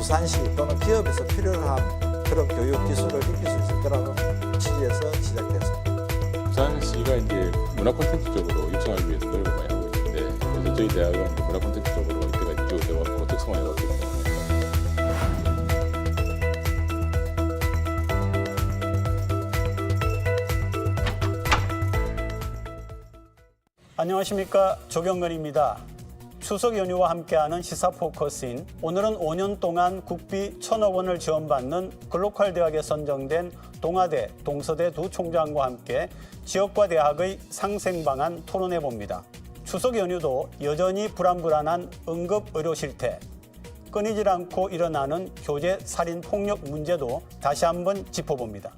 부산시 또는 기업에서 필요한 그런 교육 기술을 익힐 수 있을 거라는 취지에서 시작됐습니다. 부산시가 이제 문화 콘텐츠 쪽으로 육성하기 위해서 노력을 많이 하고 있는데, 그래서 저희 대학은 문화 콘텐츠 쪽으로 이때가 쭉 되어왔고 특성화해왔기 때문에. 안녕하십니까, 조경건입니다. 추석 연휴와 함께하는 시사 포커스인 오늘은 5년 동안 국비 1,000억 원을 지원받는 글로컬 대학에 선정된 동아대, 동서대 두 총장과 함께 지역과 대학의 상생 방안 토론해 봅니다. 추석 연휴도 여전히 불안불안한 응급 의료 실태, 끊이질 않고 일어나는 교제 살인 폭력 문제도 다시 한번 짚어봅니다.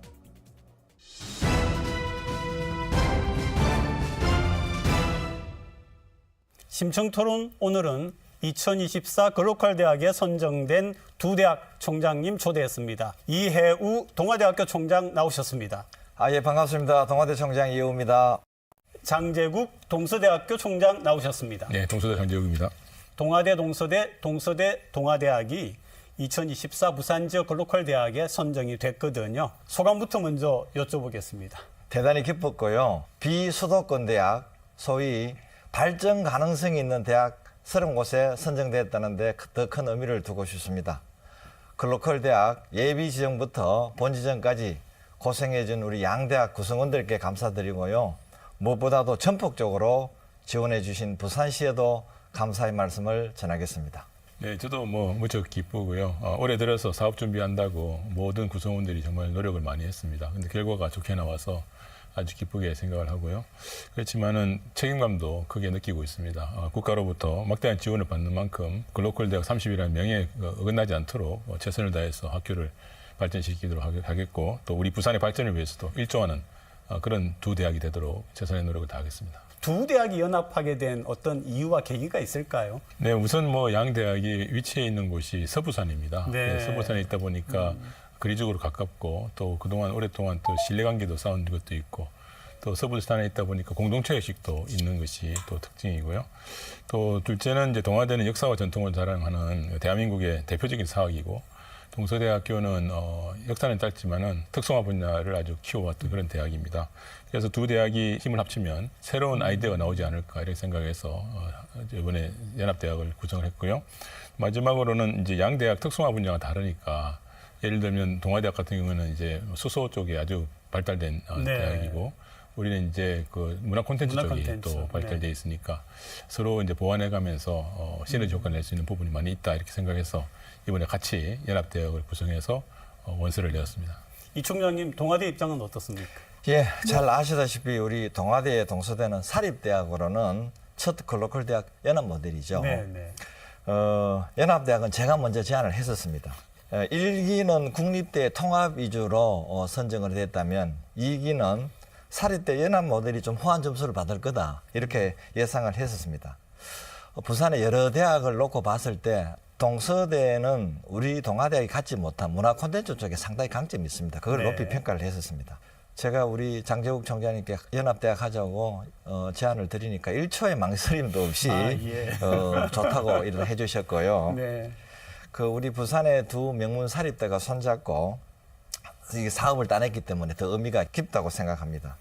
심층토론 오늘은 2024 글로컬 대학에 선정된 두 대학 총장님 초대했습니다. 이해우 동아대학교 총장 나오셨습니다. 예, 반갑습니다. 동아대 총장 이해우입니다. 장재국 동서대학교 총장 나오셨습니다. 네, 동서대 장재욱입니다. 동아대, 동서대, 동서대, 동아대학이 2024 부산 지역 글로컬 대학에 선정이 됐거든요. 소감부터 먼저 여쭤보겠습니다. 대단히 기뻤고요. 비수도권 대학, 소위 발전 가능성이 있는 대학 30곳에 선정됐다는데 더 큰 의미를 두고 싶습니다. 글로컬 대학 예비 지정부터 본 지정까지 고생해준 우리 양대학 구성원들께 감사드리고요. 무엇보다도 전폭적으로 지원해 주신 부산시에도 감사의 말씀을 전하겠습니다. 네, 저도 무척 기쁘고요. 올해 들어서 사업 준비한다고 모든 구성원들이 정말 노력을 많이 했습니다. 근데 결과가 좋게 나와서 아주 기쁘게 생각을 하고요. 그렇지만은 책임감도 크게 느끼고 있습니다. 국가로부터 막대한 지원을 받는 만큼 글로컬 대학 30이라는 명예에 어긋나지 않도록 최선을 다해서 학교를 발전시키도록 하겠고, 또 우리 부산의 발전을 위해서도 일조하는 그런 두 대학이 되도록 최선의 노력을 다하겠습니다. 두 대학이 연합하게 된 어떤 이유와 계기가 있을까요? 네, 우선 양 대학이 위치해 있는 곳이 서부산입니다. 네. 서부산에 있다 보니까 거리적으로 가깝고, 또 그동안 오랫동안 또 신뢰관계도 쌓은 것도 있고, 또 서부산에 있다 보니까 공동체 의식도 있는 것이 또 특징이고요. 또 둘째는 이제 동아대는 역사와 전통을 자랑하는 대한민국의 대표적인 사학이고, 동서대학교는 역사는 짧지만은 특성화 분야를 아주 키워왔던 그런 대학입니다. 그래서 두 대학이 힘을 합치면 새로운 아이디어가 나오지 않을까 이렇게 생각해서 이번에 연합대학을 구성을 했고요. 마지막으로는 이제 양 대학 특성화 분야가 다르니까, 예를 들면 동아대학 같은 경우는 이제 수소 쪽에 아주 발달된 네. 대학이고, 우리는 이제 그 문화 콘텐츠 쪽이 또 발달돼 있으니까 서로 이제 보완해가면서 시너지 효과를 낼 수 있는 부분이 많이 있다 이렇게 생각해서 이번에 같이 연합대학을 구성해서 원서를 내었습니다. 이 총장님, 동아대 입장은 어떻습니까? 예, 잘 아시다시피 우리 동아대, 동서대는 사립대학으로는 첫 글로컬 대학 연합 모델이죠. 네, 네. 연합대학은 제가 먼저 제안을 했었습니다. 1기는 국립대 통합 위주로 선정을 됐다면 2기는 사립대 연합 모델이 좀 후한 점수를 받을 거다 이렇게 예상을 했었습니다. 부산의 여러 대학을 놓고 봤을 때 동서대는 우리 동아대학이 갖지 못한 문화 콘텐츠 쪽에 상당히 강점이 있습니다. 그걸 네. 높이 평가를 했었습니다. 제가 우리 장재국 총장님께 연합대학 하자고 제안을 드리니까 1초의 망설임도 없이 예. 좋다고 이렇게 해주셨고요. 네. 우리 부산의 두 명문 사립대가 손잡고 이 사업을 따냈기 때문에 더 의미가 깊다고 생각합니다.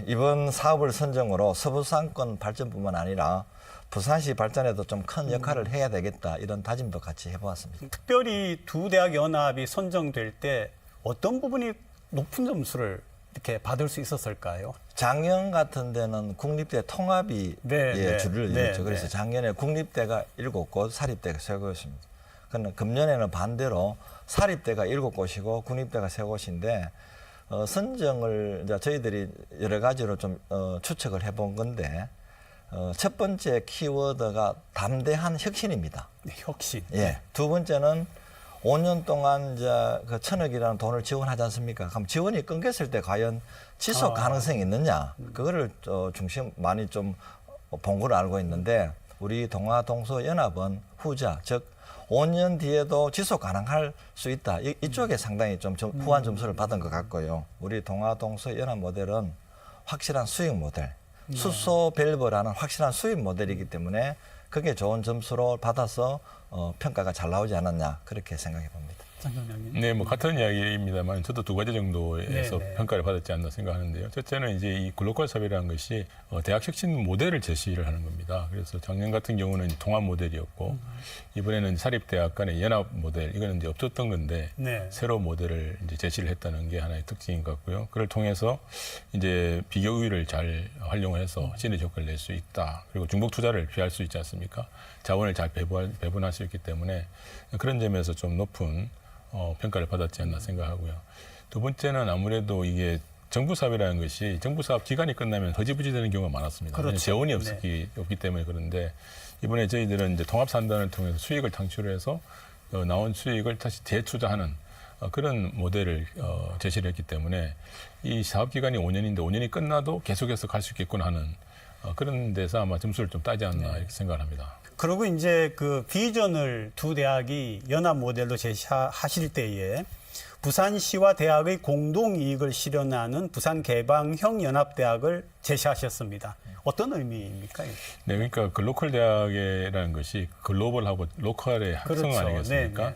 이번 사업을 선정으로 서부상권 발전뿐만 아니라 부산시 발전에도 좀 큰 역할을 해야 되겠다 이런 다짐도 같이 해보았습니다. 특별히 두 대학 연합이 선정될 때 어떤 부분이 높은 점수를 이렇게 받을 수 있었을까요? 작년 같은 데는 국립대 통합이 줄을 이뤘죠. 그래서 작년에 국립대가 7곳, 사립대가 3곳입니다. 그런데 금년에는 반대로 사립대가 7곳이고 국립대가 3곳인데 선정을 이제 저희들이 여러 가지로 좀 추측을 해본 건데 첫 번째 키워드가 담대한 혁신입니다. 네, 혁신. 예. 두 번째는 5년 동안 이제 그 1,000억이라는 돈을 지원하지 않습니까? 그럼 지원이 끊겼을 때 과연 지속 가능성이 있느냐? 그거를 중심 많이 좀 본 걸로 알고 있는데 우리 동아 동서 연합은 후자, 즉 5년 뒤에도 지속 가능할 수 있다. 이쪽에 상당히 좀 후한 점수를 받은 것 같고요. 우리 동아 동서 연합 모델은 확실한 수익 모델, 수소 밸브라는 확실한 수입 모델이기 때문에 그게 좋은 점수로 받아서 평가가 잘 나오지 않았냐 그렇게 생각해 봅니다. 장경장님. 네, 뭐 같은 이야기입니다만 저도 두 가지 정도에서 네, 네. 평가를 받았지 않나 생각하는데요. 첫째는 이제 이 글로컬 사회라는 것이 대학 혁신 모델을 제시를 하는 겁니다. 그래서 작년 같은 경우는 통합 모델이었고 이번에는 사립대학 간의 연합 모델 이거는 이제 없었던 건데 네. 새로운 모델을 이제 제시를 했다는 게 하나의 특징인 것 같고요. 그걸 통해서 이제 비교 우위를 잘 활용해서 시너지 효과를 낼 수 있다. 그리고 중복 투자를 피할 수 있지 않습니까? 자원을 잘 배분할 수 있기 때문에 그런 점에서 좀 높은 평가를 받았지 않나 생각하고요. 두 번째는 아무래도 이게 정부 사업이라는 것이 정부 사업 기간이 끝나면 허지부지 되는 경우가 많았습니다. 그렇죠. 재원이 없기 때문에 그런데 이번에 저희들은 이제 통합 산단을 통해서 수익을 창출해서 나온 수익을 다시 재투자하는 그런 모델을 제시를 했기 때문에 이 사업 기간이 5년인데 5년이 끝나도 계속해서 갈 수 있겠구나 하는 그런 데서 아마 점수를 좀 따지 않나 이렇게 생각을 합니다. 그리고 이제 그 비전을 두 대학이 연합 모델로 제시하실 때에 부산시와 대학의 공동 이익을 실현하는 부산개방형 연합대학을 제시하셨습니다. 어떤 의미입니까? 네, 그러니까 글로컬 대학이라는 것이 글로벌하고 로컬의 합성 그렇죠. 아니겠습니까? 네,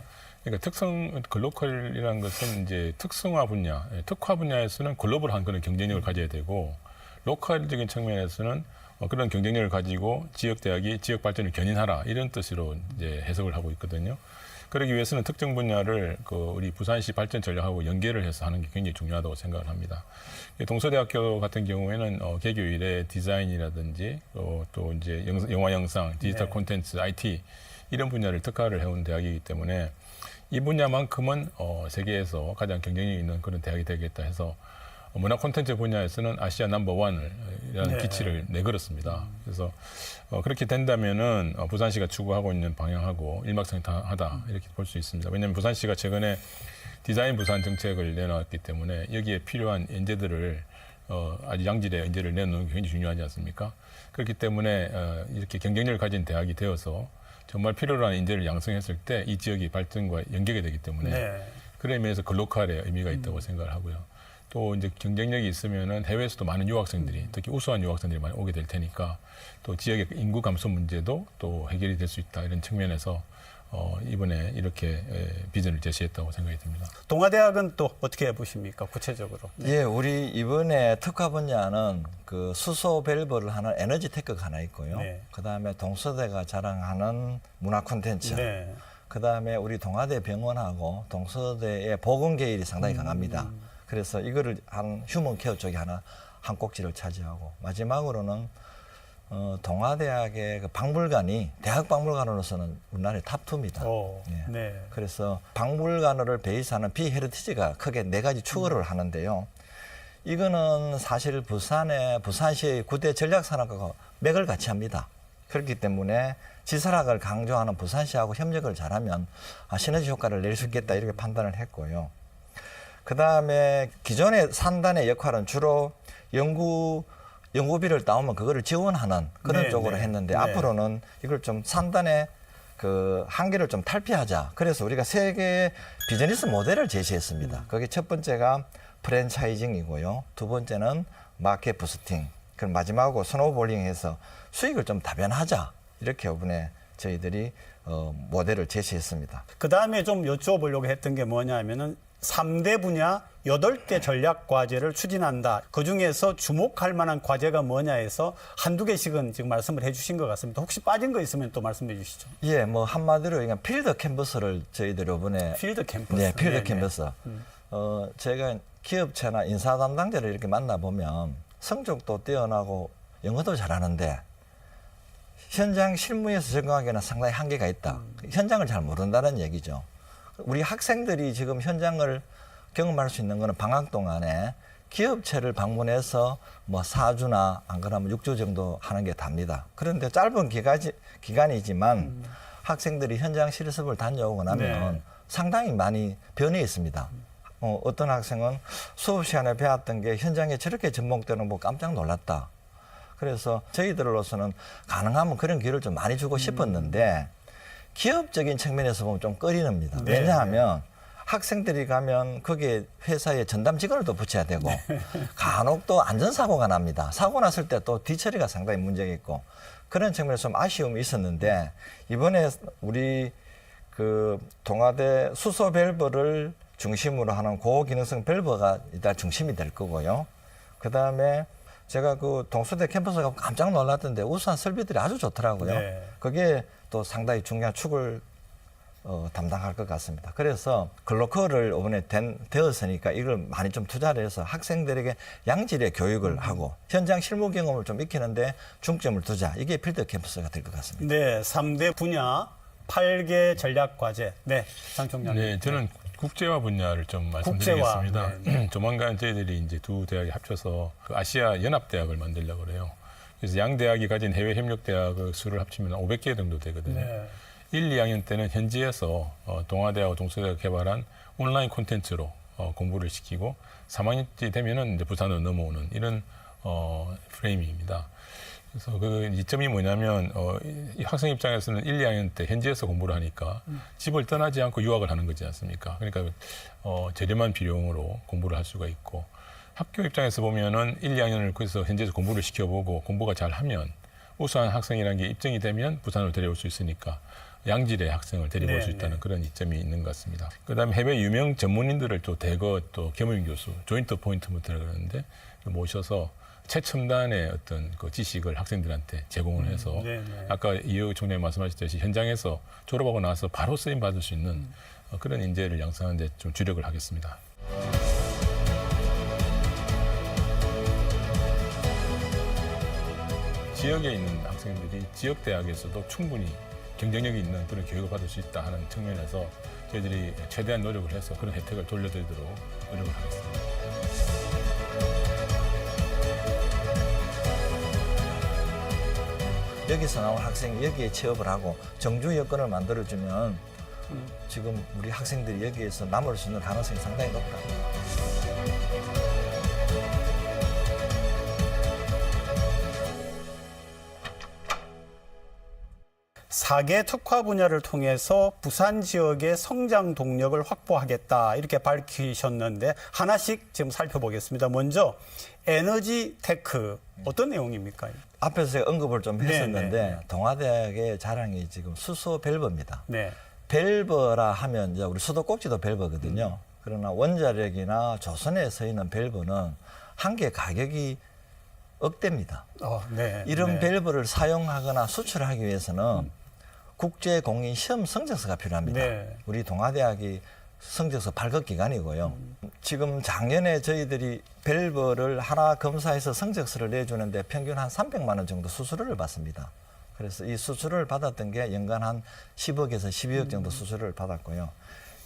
네. 그러니까 글로컬이라는 것은 이제 특성화 분야, 특화 분야에서는 글로벌한 그런 경쟁력을 가져야 되고 로컬적인 측면에서는 그런 경쟁력을 가지고 지역 대학이 지역 발전을 견인하라 이런 뜻으로 이제 해석을 하고 있거든요. 그러기 위해서는 특정 분야를 우리 부산시 발전 전략하고 연계를 해서 하는 게 굉장히 중요하다고 생각을 합니다. 동서대학교 같은 경우에는 개교 이래 디자인이라든지 또 이제 영화 영상, 디지털 네. 콘텐츠, IT 이런 분야를 특화를 해온 대학이기 때문에 이 분야만큼은 세계에서 가장 경쟁력 있는 그런 대학이 되겠다 해서 문화 콘텐츠 분야에서는 아시아 넘버1이라는 네. 기치를 내걸었습니다. 그래서 그렇게 된다면은 부산시가 추구하고 있는 방향하고 일맥상통하다 이렇게 볼 수 있습니다. 왜냐하면 부산시가 최근에 디자인 부산 정책을 내놓았기 때문에 여기에 필요한 인재들을 아주 양질의 인재를 내놓는 게 굉장히 중요하지 않습니까? 그렇기 때문에 이렇게 경쟁력을 가진 대학이 되어서 정말 필요로 하는 인재를 양성했을 때 이 지역이 발전과 연계가 되기 때문에 네. 그런 의미에서 글로컬의 의미가 있다고 생각을 하고요. 또 이제 경쟁력이 있으면은 해외에서도 많은 유학생들이 특히 우수한 유학생들이 많이 오게 될 테니까 또 지역의 인구 감소 문제도 또 해결이 될 수 있다 이런 측면에서 이번에 이렇게 비전을 제시했다고 생각이 듭니다. 동아대학은 또 어떻게 보십니까? 구체적으로. 예, 우리 이번에 특화 분야는 그 수소 밸브를 하는 에너지 테크가 하나 있고요. 네. 그다음에 동서대가 자랑하는 문화 콘텐츠. 네. 그다음에 우리 동아대 병원하고 동서대의 보건 계열이 상당히 강합니다. 그래서 이거를 한 휴먼 케어 쪽에 하나 한 꼭지를 차지하고 마지막으로는 동아대학의 그 박물관이 대학 박물관으로서는 우리나라의 탑2입니다. 예. 네. 그래서 박물관을 베이스하는 비헤리티지가 크게 네 가지 추구를 하는데요. 이거는 사실 부산시의 9대 전략산업과 맥을 같이 합니다. 그렇기 때문에 지사학을 강조하는 부산시하고 협력을 잘하면 시너지 효과를 낼 수 있겠다 이렇게 판단을 했고요. 그다음에 기존의 산단의 역할은 주로 연구비를 따오면 그거를 지원하는 그런 네, 쪽으로 네. 했는데 네. 앞으로는 이걸 좀 산단의 그 한계를 좀 탈피하자. 그래서 우리가 세 개의 비즈니스 모델을 제시했습니다. 거기 첫 번째가 프랜차이징이고요. 두 번째는 마켓 부스팅. 그럼 마지막으로 스노우볼링해서 수익을 좀 다변하자. 이렇게 이번에 저희들이 모델을 제시했습니다. 그다음에 좀 여쭤보려고 했던 게 뭐냐면은 3대 분야 8개 전략 과제를 추진한다. 그중에서 주목할 만한 과제가 뭐냐 해서 한두 개씩은 지금 말씀을 해 주신 것 같습니다. 혹시 빠진 거 있으면 또 말씀해 주시죠. 예, 뭐 한마디로 그냥 필드 캔버스를 저희들이 이번에 필드 캠퍼스. 네, 필드 네, 캔버스. 제가 기업체나 인사 담당자를 이렇게 만나보면 성적도 뛰어나고 영어도 잘하는데 현장 실무에서 적응하기에는 상당히 한계가 있다. 현장을 잘 모른다는 얘기죠. 우리 학생들이 지금 현장을 경험할 수 있는 거는 방학 동안에 기업체를 방문해서 뭐 4주나 안 그러면 6주 정도 하는 게 답니다. 그런데 짧은 기간이지만 학생들이 현장 실습을 다녀오고 나면 네. 상당히 많이 변해 있습니다. 어떤 학생은 수업 시간에 배웠던 게 현장에 저렇게 접목되는 거 깜짝 놀랐다. 그래서 저희들로서는 가능하면 그런 기회를 좀 많이 주고 싶었는데 기업적인 측면에서 보면 좀 꺼리는니다. 네, 왜냐하면 학생들이 가면 거기에 회사에 전담 직원을 또 붙여야 되고 간혹 또 안전사고가 납니다. 사고 났을 때 또 뒤처리가 상당히 문제가 있고 그런 측면에서 좀 아쉬움이 있었는데 이번에 우리 그 동아대 수소 밸브를 중심으로 하는 고기능성 밸브가 일단 중심이 될 거고요. 그다음에 제가 그 동서대 캠퍼스 가고 깜짝 놀랐던데 우수한 설비들이 아주 좋더라고요. 네. 그게 또 상당히 중요한 축을 담당할 것 같습니다. 그래서 글로컬을 이번에 되었으니까 이걸 많이 좀 투자를 해서 학생들에게 양질의 교육을 하고 현장 실무 경험을 좀 익히는데 중점을 두자. 이게 필드 캠퍼스가 될 것 같습니다. 네, 3대 분야 8개 전략 과제. 네, 장 총장님. 네, 저는 국제화 분야를 좀 말씀드리겠습니다. 국제화, 조만간 저희들이 이제 두 대학이 합쳐서 그 아시아 연합 대학을 만들려고 그래요. 그래서 양 대학이 가진 해외 협력 대학의 수를 합치면 500개 정도 되거든요. 네. 1, 2학년 때는 현지에서 동아대하고 동서대가 개발한 온라인 콘텐츠로 공부를 시키고 3학년이 되면은 이제 부산으로 넘어오는 이런 프레임입니다. 그래서 그 이점이 뭐냐면 이 학생 입장에서는 1, 2학년 때 현지에서 공부를 하니까 집을 떠나지 않고 유학을 하는 거지 않습니까? 그러니까 저렴한 비용으로 공부를 할 수가 있고 학교 입장에서 보면은 1, 2학년을 거기서 현지에서 공부를 시켜보고 공부가 잘하면 우수한 학생이라는 게 입증이 되면 부산으로 데려올 수 있으니까 양질의 학생을 데려올 수 있다는 그런 이점이 있는 것 같습니다. 그다음에 해외 유명 전문인들을 또 대거 또 겸임 교수, 조인트 포인트먼트라 그러는데 모셔서 최첨단의 어떤 그 지식을 학생들한테 제공을 해서 아까 이호 총장님 말씀하셨듯이 현장에서 졸업하고 나서 바로 쓰임 받을 수 있는 그런 인재를 양성하는 데 좀 주력을 하겠습니다. 지역에 있는 학생들이 지역 대학에서도 충분히 경쟁력이 있는 그런 교육을 받을 수 있다 하는 측면에서 저희들이 최대한 노력을 해서 그런 혜택을 돌려드리도록 노력을 하겠습니다. 여기서 나온 학생이 여기에 취업을 하고 정주 여건을 만들어주면 지금 우리 학생들이 여기에서 남을 수 있는 가능성이 상당히 높다. 사 개 특화 분야를 통해서 부산 지역의 성장 동력을 확보하겠다 이렇게 밝히셨는데 하나씩 지금 살펴보겠습니다. 먼저 에너지 테크 어떤 내용입니까? 앞에서 제가 언급을 좀 했었는데 네. 동아대학의 자랑이 지금 수소 밸브입니다. 네. 밸브라 하면 이제 우리 수도꼭지도 밸브거든요. 그러나 원자력이나 조선에 쓰이는 밸브는 한 개 가격이 억대입니다. 네. 이런 네. 밸브를 사용하거나 수출하기 위해서는 국제 공인 시험 성적서가 필요합니다. 네. 우리 동아대학이 성적서 발급 기관이고요. 지금 작년에 저희들이 밸브를 하나 검사해서 성적서를 내주는데 평균 한 300만 원 정도 수수료를 받습니다. 그래서 이 수수료를 받았던 게 연간 한 10억에서 12억 정도 수수료를 받았고요.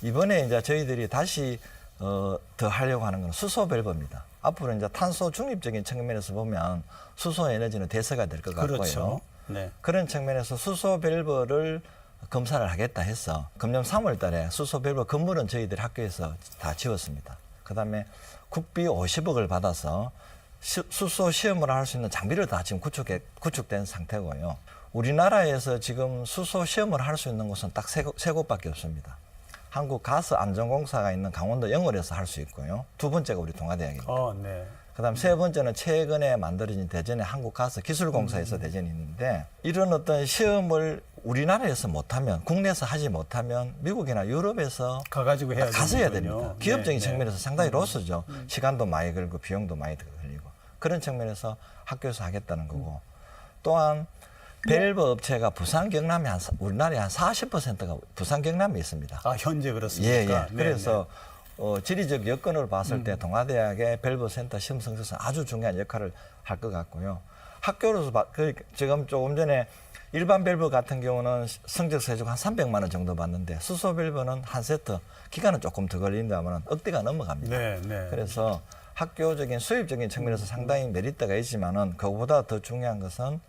이번에 이제 저희들이 다시 더 하려고 하는 건 수소 밸브입니다. 앞으로 이제 탄소 중립적인 측면에서 보면 수소 에너지는 대세가 될 것 같고요. 그렇죠. 네. 그런 측면에서 수소 밸브를 검사를 하겠다 해서 금년 3월 달에 수소 밸브 건물은 저희들 학교에서 다 지었습니다. 그다음에 국비 50억을 받아서 수소 시험을 할 수 있는 장비를 다 지금 구축된 상태고요. 우리나라에서 지금 수소 시험을 할 수 있는 곳은 딱 세 곳밖에 없습니다. 한국가스안전공사가 있는 강원도 영월에서 할 수 있고요. 두 번째가 우리 동아대학입니다. 네. 그다음 세 번째는 최근에 만들어진 대전의 한국가스기술공사에서 대전이 있는데 이런 어떤 시험을 우리나라에서 못하면 국내에서 하지 못하면 미국이나 유럽에서 가가지고 해야 가서 해야 되는군요. 됩니다. 기업적인 네, 측면에서 상당히 로스죠. 시간도 많이 걸리고 비용도 많이 들리고 그런 측면에서 학교에서 하겠다는 거고 또한 밸브 업체가 부산 경남에 우리나라의 한 40%가 부산 경남에 있습니다. 현재 그렇습니까? 예. 그래서 지리적 여건을 봤을 때 동아대학의 밸브 센터 시험 성적서는 아주 중요한 역할을 할 것 같고요. 학교로서 지금 조금 전에 일반 밸브 같은 경우는 성적서 해주고 한 300만 원 정도 받는데 수소 밸브는 한 세트 기간은 조금 더 걸린다면 억대가 넘어갑니다. 네. 그래서 학교적인 수입적인 측면에서 상당히 메리트가 있지만은 그거보다 더 중요한 것은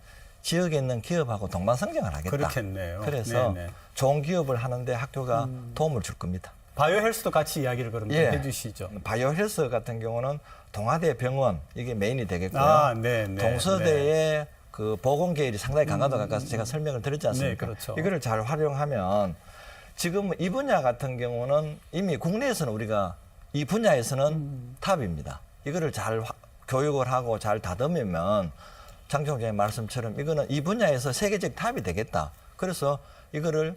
지역에 있는 기업하고 동반성장을 하겠다. 그렇겠네요. 그래서 네네. 좋은 기업을 하는데 학교가 도움을 줄 겁니다. 바이오 헬스도 같이 이야기를 그럼 좀 해주시죠. 바이오 헬스 같은 경우는 동아대 병원 이게 메인이 되겠고요. 네. 동서대의 그 보건 계열이 상당히 강화도가 가서 제가 설명을 드렸지 않습니까? 네, 그렇죠. 이거를 잘 활용하면 지금 이 분야 같은 경우는 이미 국내에서는 우리가 이 분야에서는 탑입니다. 이거를 잘 교육을 하고 잘 다듬으면 장 총장의 말씀처럼 이거는 이 분야에서 세계적 탑이 되겠다. 그래서 이거를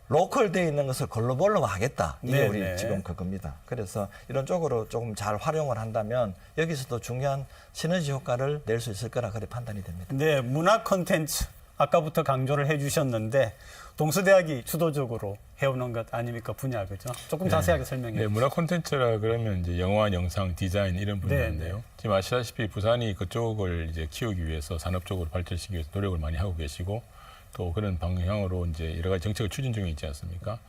로컬되어 있는 것을 글로벌로 하겠다. 이게 우리 네네. 지금 그겁니다. 그래서 이런 쪽으로 조금 잘 활용을 한다면 여기서도 중요한 시너지 효과를 낼 수 있을 거라 그렇게 판단이 됩니다. 네, 문화 콘텐츠 아까부터 강조를 해주셨는데 동서대학이 주도적으로 해오는 것 아닙니까 분야 그죠? 조금 자세하게 설명해 네, 주세요. 문화 콘텐츠라 그러면 이제 영화, 영상, 디자인 이런 분야인데요. 네. 지금 아시다시피 부산이 그쪽을 이제 키우기 위해서 산업적으로 발전시키기 위해서 노력을 많이 하고 계시고 또 그런 방향으로 이제 여러 가지 정책을 추진 중에 있지 않습니까?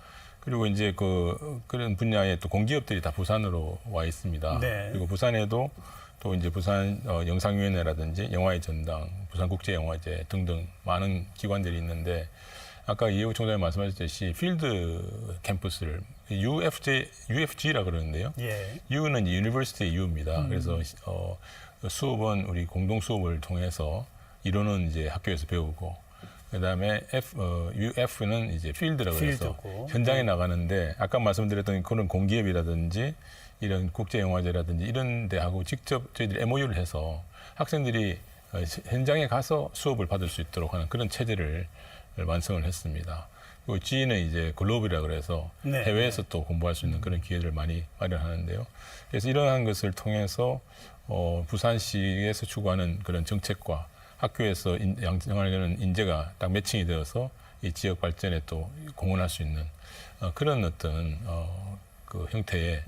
그리고 이제 그런 분야에 또 공기업들이 다 부산으로 와 있습니다. 네. 그리고 부산에도 또 이제 부산 영상위원회라든지 영화의 전당, 부산국제영화제 등등 많은 기관들이 있는데 아까 이해우 총장님 말씀하셨듯이 필드 캠퍼스를 UFG라 그러는데요. 예. U는 유니버시티의 U입니다. 그래서 수업은 우리 공동 수업을 통해서 이론은 이제 학교에서 배우고 그다음에 UF는 이제 필드라고 해서 필드고. 현장에 나가는데 아까 말씀드렸던 그런 공기업이라든지 이런 국제영화제라든지 이런 데하고 직접 저희들이 MOU를 해서 학생들이 현장에 가서 수업을 받을 수 있도록 하는 그런 체제를 완성을 했습니다. 그리고 G는 이제 글로벌이라 그래서 네. 해외에서 또 공부할 수 있는 그런 기회를 많이 마련하는데요. 그래서 이러한 것을 통해서 부산시에서 추구하는 그런 정책과 학교에서 양성하려는 인재가 딱 매칭이 되어서 이 지역 발전에 또 공헌할 수 있는 그런 어떤 그 형태의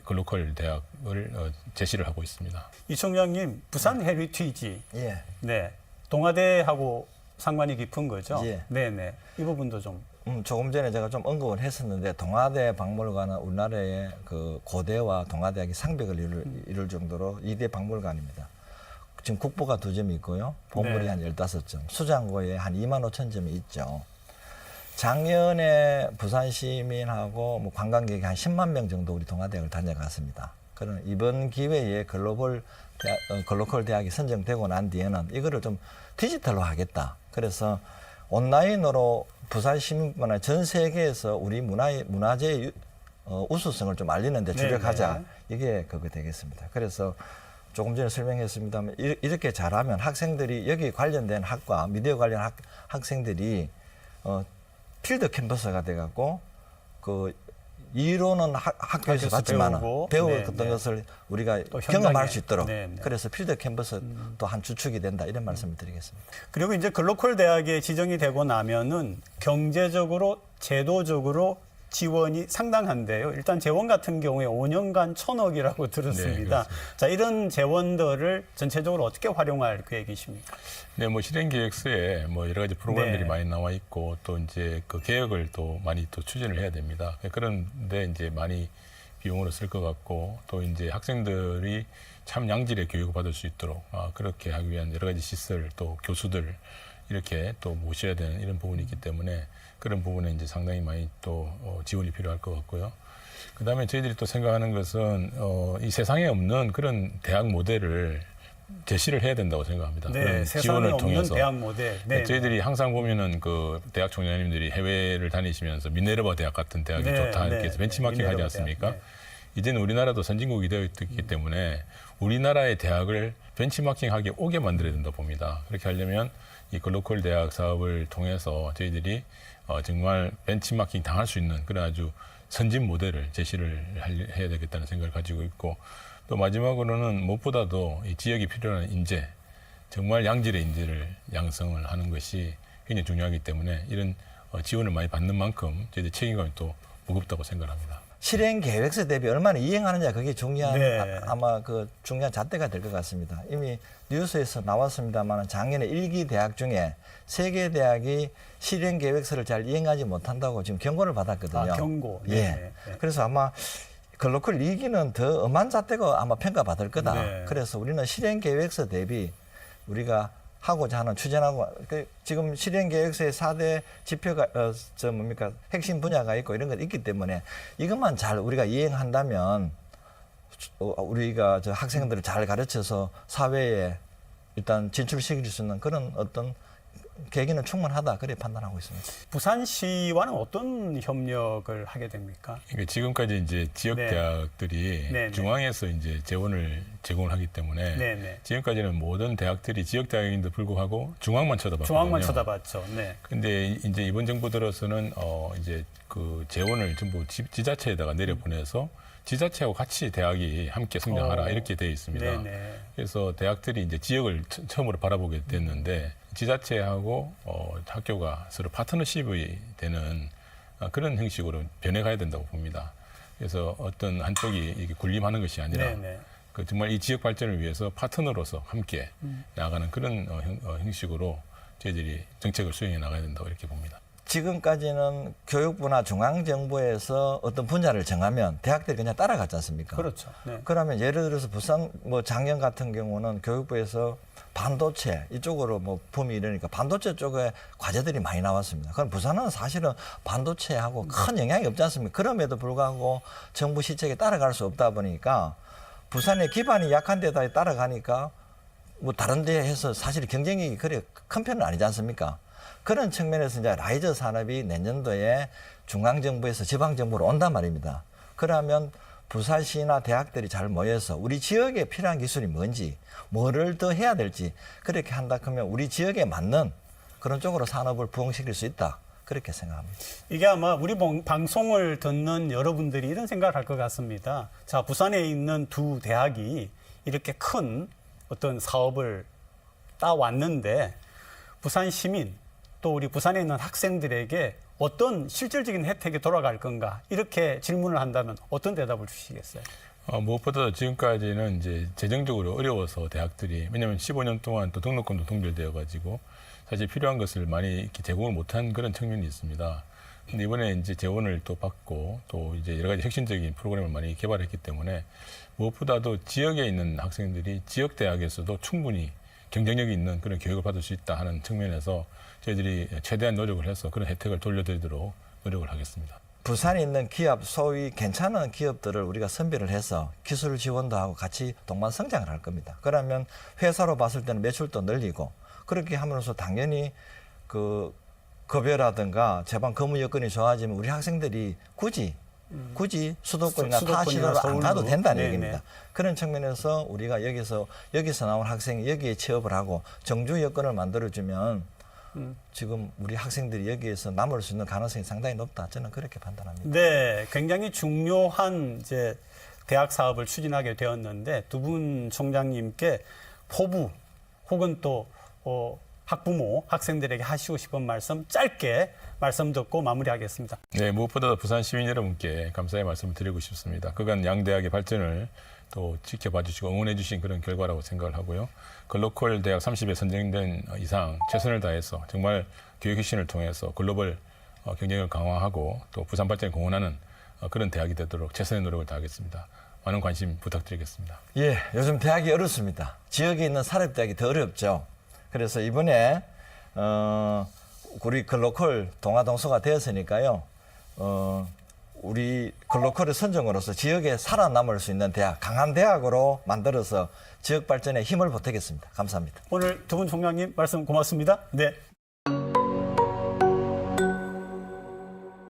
글로컬 대학을 제시를 하고 있습니다. 이 총장님 부산 헤리티지 예. 네 동아대하고 상관이 깊은 거죠? 예. 네네 이 부분도 좀 조금 전에 제가 좀 언급을 했었는데 동아대 박물관은 우리나라의 그 고대와 동아대학이 상벽을 이룰 정도로 2대 박물관입니다. 지금 국보가 2점이 있고요. 본물이 네. 한 15점, 수장고에 한 2만 5천 점이 있죠. 작년에 부산 시민하고 뭐 관광객이 한 10만 명 정도 우리 동아대학을 다녀갔습니다. 그러나 이번 기회에 글로컬 대학이 선정되고 난 뒤에는 이거를 좀 디지털로 하겠다. 그래서 온라인으로 부산 시민뿐만 아니라 전 세계에서 우리 문화재의 우수성을 좀 알리는 데 주력하자. 네네. 이게 그거 되겠습니다. 그래서 조금 전에 설명했습니다만 이렇게 잘하면 학생들이 여기 관련된 학과, 미디어 관련 학생들이 필드 캠퍼스가 돼갖고 그 이론은 학교에서 받지만 배웠던 것을 우리가 경험할 수 있도록 그래서 필드 캠퍼스 또 한 주축이 된다 이런 말씀을 드리겠습니다. 그리고 이제 글로컬 대학에 지정이 되고 나면은 경제적으로 제도적으로 지원이 상당한데요. 일단 재원 같은 경우에 5년간 1,000억이라고 들었습니다. 네, 자, 이런 재원들을 전체적으로 어떻게 활용할 계획이십니까? 네, 뭐 실행 계획서에 뭐 여러 가지 프로그램들이 네. 많이 나와 있고 또 이제 그 개혁을 또 많이 또 추진을 해야 됩니다. 그런데 이제 많이 비용으로 쓸 것 같고 또 이제 학생들이 참 양질의 교육을 받을 수 있도록 그렇게 하기 위한 여러 가지 시설 또 교수들 이렇게 또 모셔야 되는 이런 부분이 있기 때문에 그런 부분에 이제 상당히 많이 또 지원이 필요할 것 같고요. 그다음에 저희들이 또 생각하는 것은 이 세상에 없는 그런 대학 모델을 제시를 해야 된다고 생각합니다. 네, 그런 세상에 지원을 없는 통해서 대학 모델. 네, 저희들이 항상 보면은 그 대학 총장님들이 해외를 다니시면서 미네르바 대학 같은 대학이 네, 좋다 이렇게 네, 해서 벤치마킹 하지 미네르바 않습니까? 대학, 네. 이제는 우리나라도 선진국이 되어 있기 때문에 우리나라의 대학을 벤치마킹하게 오게 만들어야 된다 봅니다. 그렇게 하려면 이 글로컬 대학 사업을 통해서 저희들이 정말 벤치마킹 당할 수 있는 그런 아주 선진 모델을 제시를 해야 되겠다는 생각을 가지고 있고 또 마지막으로는 무엇보다도 이 지역이 필요한 인재, 정말 양질의 인재를 양성을 하는 것이 굉장히 중요하기 때문에 이런 지원을 많이 받는 만큼 저희들 책임감이 또 무겁다고 생각합니다. 실행 계획서 대비 얼마나 이행하느냐 그게 중요한 네. 아마 그 중요한 잣대가 될 것 같습니다. 이미 뉴스에서 나왔습니다만 작년에 1기 대학 중에 3개 대학이 실행 계획서를 잘 이행하지 못한다고 지금 경고를 받았거든요. 경고. 예. 네. 그래서 아마 글로컬 2기는 더 엄한 잣대가 아마 평가받을 거다. 네. 그래서 우리는 실행 계획서 대비 우리가 하고자 하는 추진하고 지금 실행 계획서에 4대 지표가 핵심 분야가 있고 이런 것 있기 때문에 이것만 잘 우리가 이행한다면 우리가 저 학생들을 잘 가르쳐서 사회에 일단 진출시킬 수 있는 그런 어떤 계기는 충분하다 그렇게 판단하고 있습니다. 부산시와는 어떤 협력을 하게 됩니까? 그러니까 지금까지 이제 지역 네. 대학들이 네, 네. 중앙에서 이제 재원을 제공을 하기 때문에 네, 네. 지금까지는 모든 대학들이 지역 대학인도 불구하고 중앙만 쳐다봤거든요. 중앙만 쳐다봤죠. 네. 근데 이제 이번 정부 들어서는 이제 그 재원을 전부 지자체에다가 내려보내서 지자체하고 같이 대학이 함께 성장하라 이렇게 되어 있습니다. 네네. 그래서 대학들이 이제 지역을 처음으로 바라보게 됐는데 지자체하고 학교가 서로 파트너십이 되는 그런 형식으로 변해가야 된다고 봅니다. 그래서 어떤 한쪽이 이렇게 군림하는 것이 아니라 네네. 그 정말 이 지역 발전을 위해서 파트너로서 함께 나아가는 그런 형식으로 저희들이 정책을 수행해 나가야 된다고 이렇게 봅니다. 지금까지는 교육부나 중앙정부에서 어떤 분야를 정하면 대학들이 그냥 따라갔지 않습니까? 그렇죠. 네. 그러면 예를 들어서 부산 뭐 작년 같은 경우는 교육부에서 반도체 이쪽으로 뭐 붐이 이러니까 반도체 쪽에 과제들이 많이 나왔습니다. 그럼 부산은 사실은 반도체하고 큰 영향이 없지 않습니까? 그럼에도 불구하고 정부 시책에 따라갈 수 없다 보니까 부산의 기반이 약한 데다 따라가니까 뭐 다른 데 해서 사실 경쟁이 그래 큰 편은 아니지 않습니까? 그런 측면에서 이제 라이저 산업이 내년도에 중앙정부에서 지방정부로 온단 말입니다. 그러면 부산시나 대학들이 잘 모여서 우리 지역에 필요한 기술이 뭔지, 뭐를 더 해야 될지 그렇게 한다 그러면 우리 지역에 맞는 그런 쪽으로 산업을 부흥시킬 수 있다. 그렇게 생각합니다. 이게 아마 우리 방송을 듣는 여러분들이 이런 생각을 할 것 같습니다. 자, 부산에 있는 두 대학이 이렇게 큰 어떤 사업을 따왔는데 부산 시민 또 우리 부산에 있는 학생들에게 어떤 실질적인 혜택이 돌아갈 건가 이렇게 질문을 한다면 어떤 대답을 주시겠어요? 무엇보다 지금까지는 이제 재정적으로 어려워서 대학들이 왜냐하면 15년 동안 또 등록금도 동결되어 가지고 사실 필요한 것을 많이 이렇게 제공을 못한 그런 측면이 있습니다. 근데 이번에 이제 재원을 또 받고 또 이제 여러 가지 혁신적인 프로그램을 많이 개발했기 때문에 무엇보다도 지역에 있는 학생들이 지역 대학에서도 충분히 경쟁력이 있는 그런 교육을 받을 수 있다 하는 측면에서 저희들이 최대한 노력을 해서 그런 혜택을 돌려드리도록 노력을 하겠습니다. 부산에 있는 기업, 소위 괜찮은 기업들을 우리가 선별을 해서 기술 지원도 하고 같이 동반 성장을 할 겁니다. 그러면 회사로 봤을 때는 매출도 늘리고 그렇게 함으로써 당연히 그 급여라든가 제방 근무 여건이 좋아지면 우리 학생들이 굳이 수도권이나 타 시도를 안 가도 된다는 얘기입니다. 그런 측면에서 우리가 여기서 나온 학생이 여기에 취업을 하고 정주 여건을 만들어주면 지금 우리 학생들이 여기에서 남을 수 있는 가능성이 상당히 높다. 저는 그렇게 판단합니다. 네, 굉장히 중요한 이제 대학 사업을 추진하게 되었는데 두 분 총장님께 포부 혹은 또 학부모, 학생들에게 하시고 싶은 말씀 짧게 말씀 듣고 마무리하겠습니다. 네, 무엇보다 부산 시민 여러분께 감사의 말씀을 드리고 싶습니다. 그간 양 대학의 발전을 또 지켜봐 주시고 응원해 주신 그런 결과라고 생각을 하고요. 글로컬 대학 30에 선정된 이상 최선을 다해서 정말 교육 혁신을 통해서 글로벌 경쟁을 강화하고 또 부산 발전에 공헌하는 그런 대학이 되도록 최선의 노력을 다하겠습니다. 많은 관심 부탁드리겠습니다. 예, 요즘 대학이 어렵습니다. 지역에 있는 사립대학이 더 어렵죠. 그래서 이번에 우리 글로컬 동아동서가 되었으니까요. 우리 글로컬의 선정으로서 지역에 살아남을 수 있는 대학, 강한 대학으로 만들어서 지역 발전에 힘을 보태겠습니다. 감사합니다. 오늘 두 분 총장님 말씀 고맙습니다. 네.